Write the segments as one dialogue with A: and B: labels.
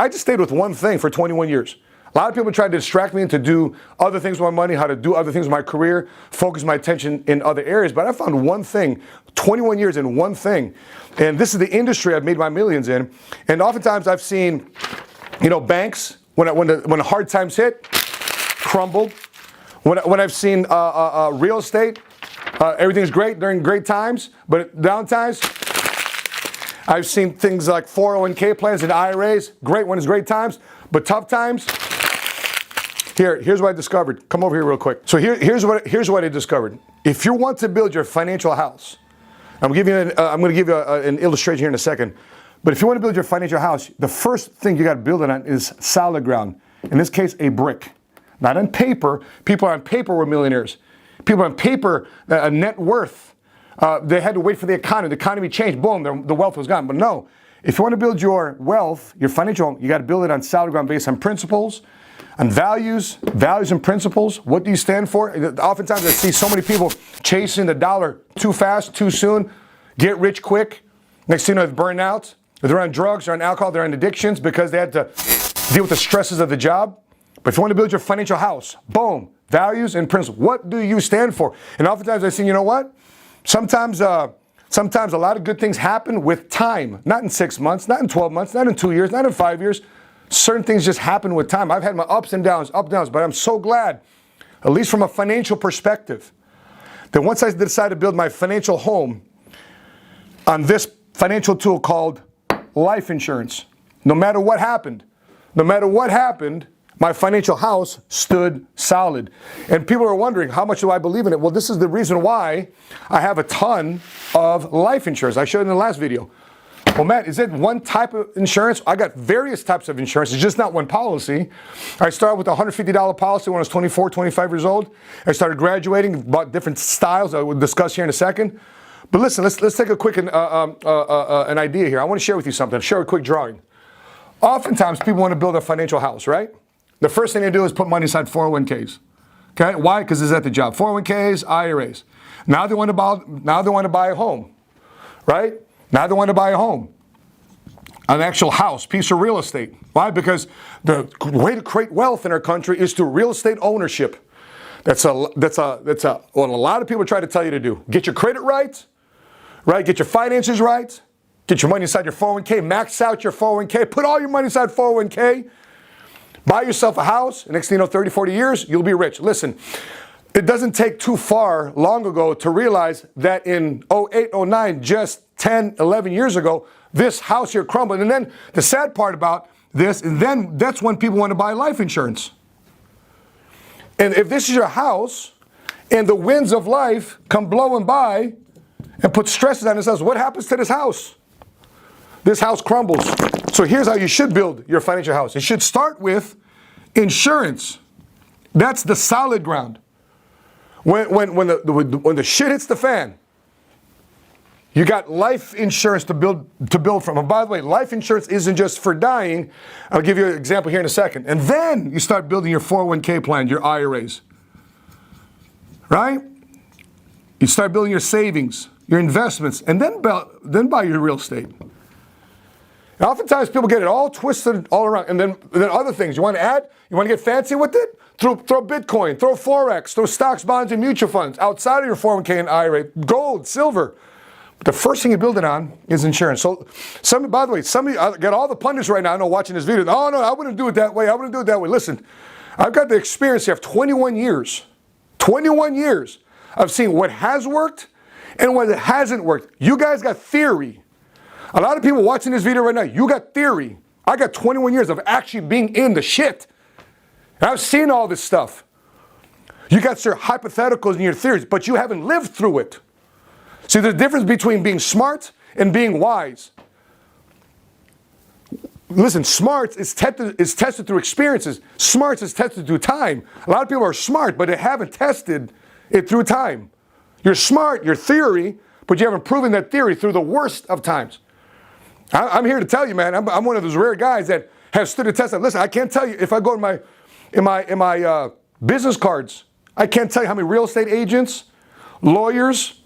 A: I just stayed with one thing for 21 years. A lot of people try to distract me into do other things with my money, how to do other things with my career, focus my attention in other areas. But I found one thing, 21 years in one thing. And this is the industry I've made my millions in. And oftentimes I've seen, banks, when the hard times hit, crumbled. When I've seen real estate, everything's great during great times, but down times, I've seen things like 401k plans and IRAs, great when it's great times, but tough times. Here's what I discovered. Come over here real quick. So here's what I discovered. If you want to build your financial house, I'm going to give you an illustration here in a second. But if you want to build your financial house, the first thing you got to build it on is solid ground. In this case, a brick. Not on paper. People on paper were millionaires. People on paper, a net worth. They had to wait for the economy. The economy changed. Boom, the wealth was gone. But no, if you want to build your wealth, your financial, you got to build it on solid ground based on principles, on values and principles. What do you stand for? Oftentimes I see so many people chasing the dollar too fast, too soon, get rich quick. Next thing you know, they're burned out. They're on drugs, they're on alcohol, they're on addictions because they had to deal with the stresses of the job. But if you want to build your financial house, boom, values and principles. What do you stand for? And oftentimes I say, you know what? Sometimes a lot of good things happen with time. Not in 6 months, not in 12 months, not in 2 years, not in 5 years. Certain things just happen with time. I've had my ups and downs, but I'm so glad, at least from a financial perspective, that once I decided to build my financial home on this financial tool called life insurance, no matter what happened, my financial house stood solid. And people are wondering, how much do I believe in it? Well, this is the reason why I have a ton of life insurance. I showed it in the last video. Well, Matt, is it one type of insurance? I got various types of insurance. It's just not one policy. I started with a $150 policy when I was 24, 25 years old. I started graduating, bought different styles I will discuss here in a second. But listen, let's take a quick an idea here. I want to share with you something. Share a quick drawing. Oftentimes, people want to build a financial house, right? The first thing they do is put money inside 401ks. Okay, why? Because it's at the job. 401ks, IRAs. Now they want to buy a home, right? Now they want to buy a home, an actual house, piece of real estate. Why? Because the way to create wealth in our country is through real estate ownership. That's what a lot of people try to tell you to do. Get your credit right? Get your finances right. Get your money inside your 401k. Max out your 401k. Put all your money inside 401k. Buy yourself a house. Next thing you know, 30, 40 years, you'll be rich. Listen, it doesn't take too long ago to realize that in 08, 09, just 10, 11 years ago, this house here crumbled. And then the sad part about this, and then that's when people want to buy life insurance. And if this is your house and the winds of life come blowing by and put stresses on this house, what happens to this house? This house crumbles. So here's how you should build your financial house. It should start with insurance. That's the solid ground. When the shit hits the fan, you got life insurance to build from. And by the way, life insurance isn't just for dying. I'll give you an example here in a second. And then you start building your 401k plan, your IRAs. Right? You start building your savings, your investments, and then buy your real estate. And oftentimes people get it all twisted all around. And then other things. You want to add? You want to get fancy with it? Throw Bitcoin, throw Forex, throw stocks, bonds, and mutual funds outside of your 401k and IRA, gold, silver. But the first thing you build it on is insurance. So, by the way, I got all the pundits right now, I know, watching this video. Oh, no, I wouldn't do it that way. Listen, I've got the experience here of 21 years. 21 years of seeing what has worked and what hasn't worked. You guys got theory. A lot of people watching this video right now, you got theory. I got 21 years of actually being in the shit. And I've seen all this stuff. You got your hypotheticals and your theories, but you haven't lived through it. See, there's a difference between being smart and being wise. Listen, smart is tested through experiences. Smart is tested through time. A lot of people are smart, but they haven't tested it through time. You're smart, your theory, but you haven't proven that theory through the worst of times. I'm here to tell you, man, I'm one of those rare guys that have stood the test. Listen, I can't tell you, if I go in my business cards, I can't tell you how many real estate agents, lawyers,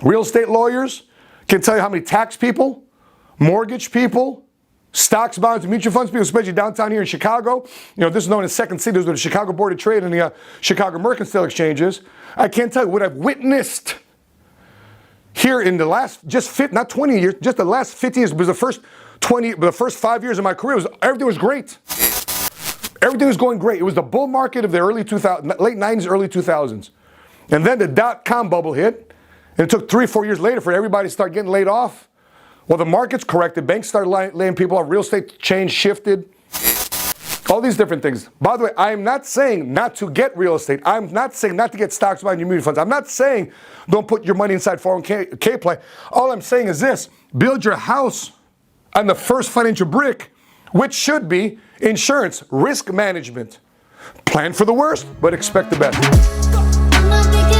A: real estate lawyers, can tell you how many tax people, mortgage people, Stocks, bonds, and mutual funds, people, especially downtown here in Chicago. You know, this is known as Second City. Those are the Chicago Board of Trade and the Chicago Mercantile Exchanges. I can't tell you what I've witnessed here in the last, not 20 years, just the last 50 years. It was the first 5 years of my career. Everything was great. Everything was going great. It was the bull market of the late 90s, early 2000s. And then the dot-com bubble hit. And it took 3-4 years later for everybody to start getting laid off. Well, the market's corrected. Banks started laying people off. Real estate change shifted. All these different things. By the way, I'm not saying not to get real estate. I'm not saying not to get stocks, bonds, and mutual funds. I'm not saying don't put your money inside 401k plan. All I'm saying is this. Build your house on the first financial brick, which should be insurance, risk management. Plan for the worst, but expect the best.